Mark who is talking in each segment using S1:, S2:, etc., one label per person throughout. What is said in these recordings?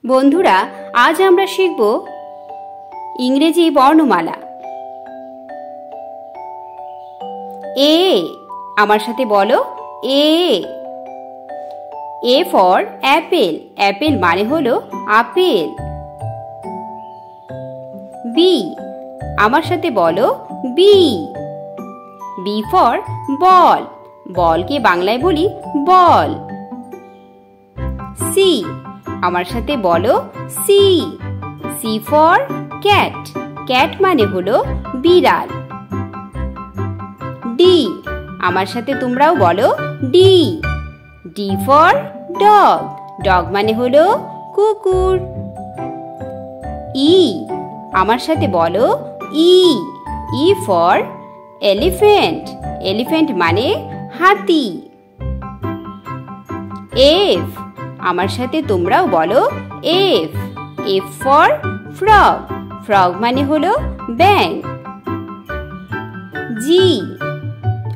S1: বন্ধুরা, আজ আমরা শিখব ইংরেজি বর্ণমালা। এ, আমার সাথে বলো এ। এ ফর অ্যাপেল, অ্যাপেল মানে হলো আপেল। বি, আমার সাথে বলো বি। বি ফর বল, বলকে বাংলায় বলি বল। সি, আমার সাথে বলো C. C for cat, cat মানে হলো বিড়াল। ডি, আমার সাথে তোমরাও বলো D. D for dog, dog মানে হলো কুকুর। ই, আমার সাথে বলো E. E for elephant, elephant মানে হাতি। এফ, আমার সাথে তোমরাও বলো F. F for frog, frog মানে হলো ব্যাঙ। জি,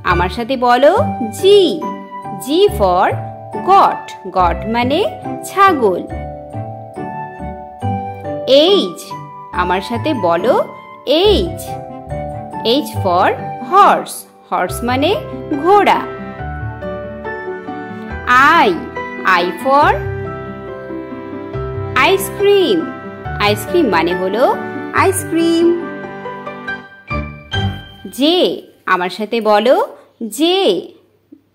S1: আমার সাথে বলো G. G for goat, goat মানে ছাগল। এইচ, আমার সাথে বলো H. H for horse, horse মানে ঘোড়া। I, I for ice cream, ice cream মানে হলো আইসক্রিম। জে, আমার সাথে বলো J.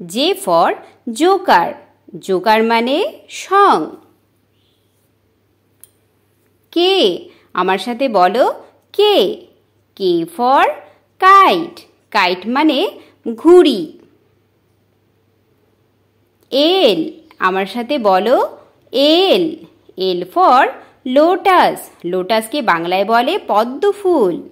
S1: J for Joker, Joker মানে সং। কে, আমার সাথে বলো কে। কে ফর কাইট, কাইট মানে ঘুড়ি। এল, আমার সাথে বলো এল। এল ফর লোটাস, লোটাসকে বাংলায় বলে পদ্ম ফুল।